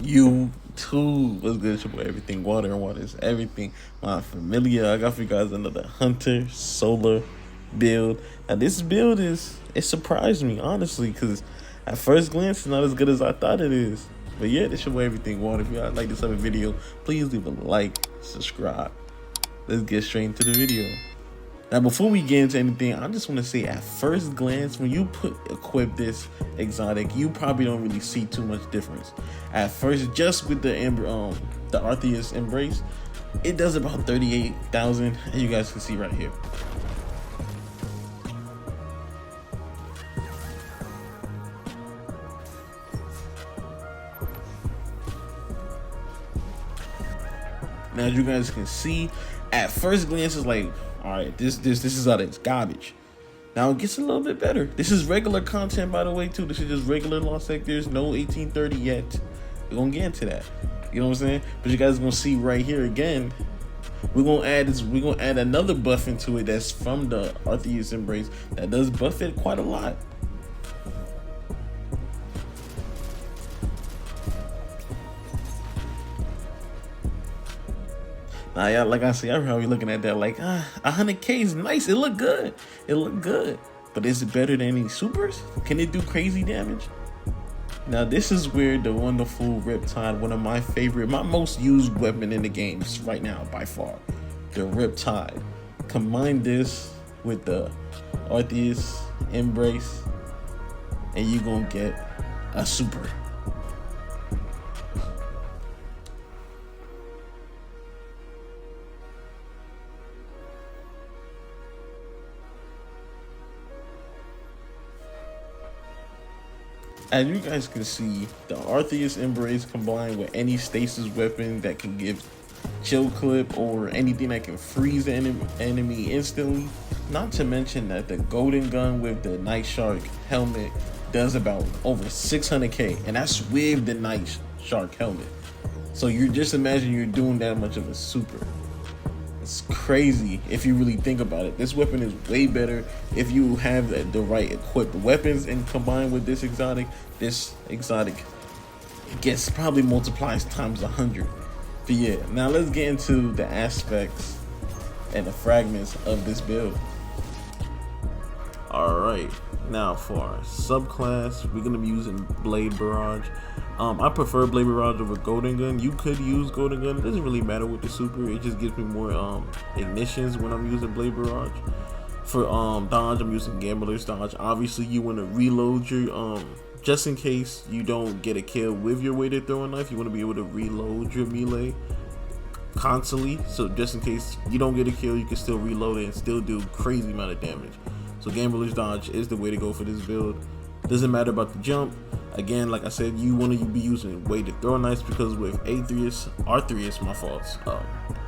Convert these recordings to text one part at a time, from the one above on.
You too. What's good? It's your boy Everything Water, and water is everything. My familiar. I got for you guys another Hunter Solar build. Now this build it surprised me honestly, because at first glance it's not as good as I thought it is. But yeah, this your boy Everything Water. If you guys like this other video, please leave a like, subscribe. Let's get straight into the video. Now, before we get into anything, I just want to say at first glance, when you equip this exotic, you probably don't really see too much difference. At first, just with the Arthys embrace, it does about 38,000, and you guys can see right here. Now, as you guys can see, at first glance, it's like, all right, this is out of its garbage. Now it gets a little bit better. This is regular content, by the way, too. This is just regular Lost Sectors, no 1830 yet. We're gonna get into that. You know what I'm saying? But you guys are gonna see right here again. We're gonna add another buff into it that's from the Arthys embrace that does buff it quite a lot. Now, yeah, like I said, I'm probably looking at that like, 100K is nice. It look good. It look good. But is it better than any supers? Can it do crazy damage? Now, this is where the wonderful Riptide, one of my favorite, my most used weapon in the games right now by far, the Riptide. Combine this with the Arthys embrace, and you're gonna get a super. As you guys can see, the Arthys embrace combined with any stasis weapon that can give chill clip or anything that can freeze the enemy instantly. Not to mention that the golden gun with the Night Shark helmet does about over 600K, and that's with the Night Shark helmet. So you just imagine you're doing that much of a super. It's crazy if you really think about it. This weapon is way better if you have the right equipped weapons, and combined with this exotic gets probably multiplies times 100. But yeah, now let's get into the aspects and the fragments of this build. Alright, now for our subclass, we're gonna be using Blade Barrage. I prefer Blade Barrage over Golden Gun. You could use Golden Gun. It doesn't really matter with the super. It just gives me more ignitions when I'm using Blade Barrage. For dodge, I'm using Gambler's Dodge. Obviously, you want to reload your just in case you don't get a kill with your weighted throwing knife. You want to be able to reload your melee constantly. So just in case you don't get a kill, you can still reload it and still do crazy amount of damage. So Gambler's Dodge is the way to go for this build. Doesn't matter about the jump. Again, like I said, you want to be using weighted throwing knives, because with Arthys, my fault,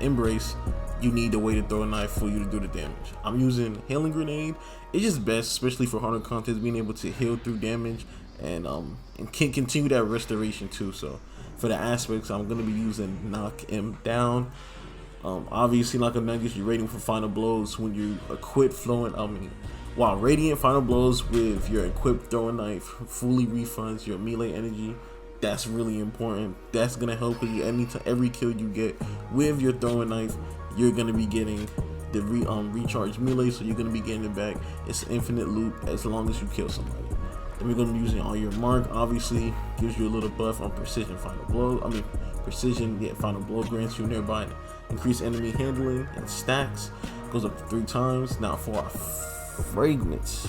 embrace, you need the weighted throwing knife for you to do the damage. I'm using Healing Grenade. It's just best, especially for harder contests, being able to heal through damage and can continue that restoration too. So for the aspects, I'm gonna be using Knock Him Down. Obviously, Knock Him Down gives you rating for final blows when you equip while Radiant Final Blows with your equipped throwing knife fully refunds your melee energy. That's really important. That's gonna help you every kill you get with your throwing knife. You're gonna be getting the recharge melee, so you're gonna be getting it back. It's infinite loop as long as you kill somebody. Then we're gonna be using On Your Mark. Obviously, gives you a little buff on precision final blow. Final blow grants you nearby increased enemy handling and stacks. Goes up 3 times. Now for our fragments.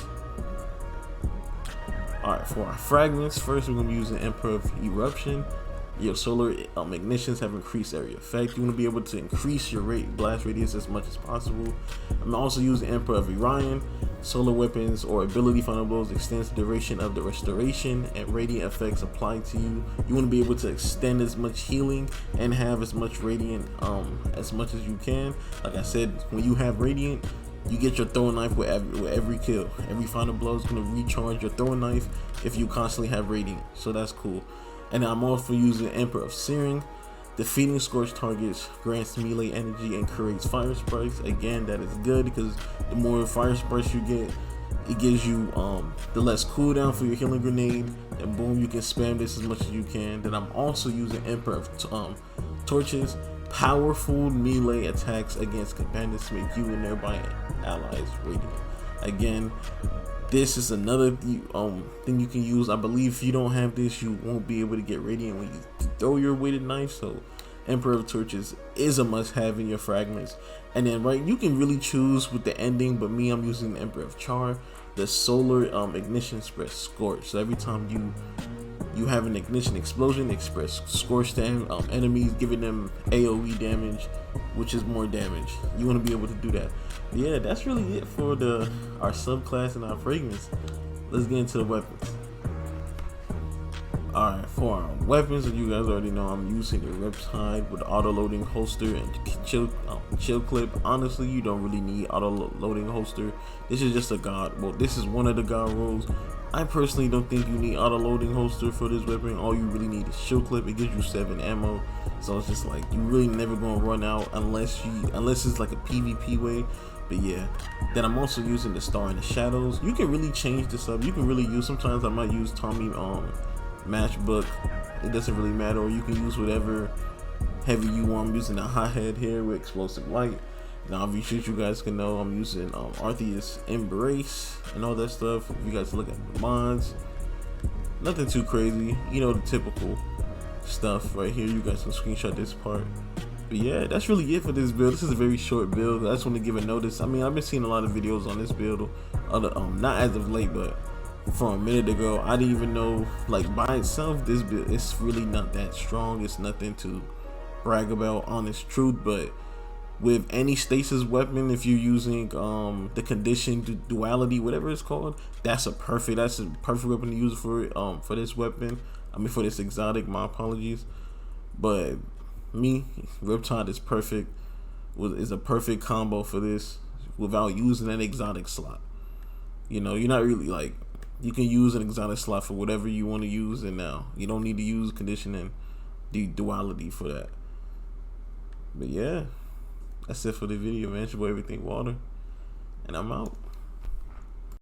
Alright, for our fragments, first we're going to be using Emperor of Eruption. Your solar ignitions have increased area effect. You want to be able to increase your blast radius as much as possible. I'm also using Emperor of Orion. Solar weapons or ability final blows extends the duration of the restoration and radiant effects applied to you. You want to be able to extend as much healing and have as much radiant as much as you can. Like I said, when you have radiant, you get your throwing knife with every kill. Every final blow is going to recharge your throwing knife if you constantly have radiant. So that's cool. And I'm also using Emperor of Searing. Defeating scorched targets grants melee energy and creates fire sprites. Again, that is good because the more fire sprites you get, It gives you the less cooldown for your healing grenade, and boom, you can spam this as much as you can. Then I'm also using Emperor of Torches. Powerful melee attacks against companions to make you and nearby allies radiant. Again, this is another thing you can use. I believe if you don't have this, you won't be able to get radiant when you throw your weighted knife. So Emperor of Torches is a must-have in your fragments. And then you can really choose with the ending, but me, I'm using the Emperor of Char, the solar ignition spreads scorch. So every time you have an ignition explosion, express scorch to enemies, giving them AoE damage, which is more damage. You want to be able to do that. Yeah, that's really it for our subclass and our fragments. Let's get into the weapons. Alright, for our weapons, you guys already know I'm using the Riptide with auto-loading holster and chill clip. Honestly, you don't really need auto-loading holster. This is just a god. Well, this is one of the god rules. I personally don't think you need auto-loading holster for this weapon. All you really need is chill clip. It gives you 7 ammo, so it's just like you really never gonna run out unless it's like a PvP way. But yeah, then I'm also using the Star in the Shadows. You can really change this up. You can really use. Sometimes I might use Tommy matchbook. It doesn't really matter. Or you can use whatever heavy you want. I'm using a hothead here with explosive light. Now, if you guys can know, I'm using Arthys Embrace and all that stuff. If you guys look at the mods, nothing too crazy, you know, the typical stuff right here. You guys can screenshot this part. But yeah, that's really it for this build. This is a very short build. I just want to give a notice. I mean, I've been seeing a lot of videos on this build, not as of late, but from a minute ago. I didn't even know, like, by itself, this build, it's really not that strong. It's nothing to brag about, honest truth. But with any stasis weapon, if you're using the conditioned duality, whatever it's called, that's a perfect weapon to use for it. For this weapon, I mean for this exotic, my apologies. But me, Riptide is perfect. Is a perfect combo for this without using an exotic slot. You know, you're not really like, you can use an exotic slot for whatever you want to use, and now you don't need to use conditioning the duality for that. But yeah, that's it for the video, man. It's your boy Everything Water, and I'm out.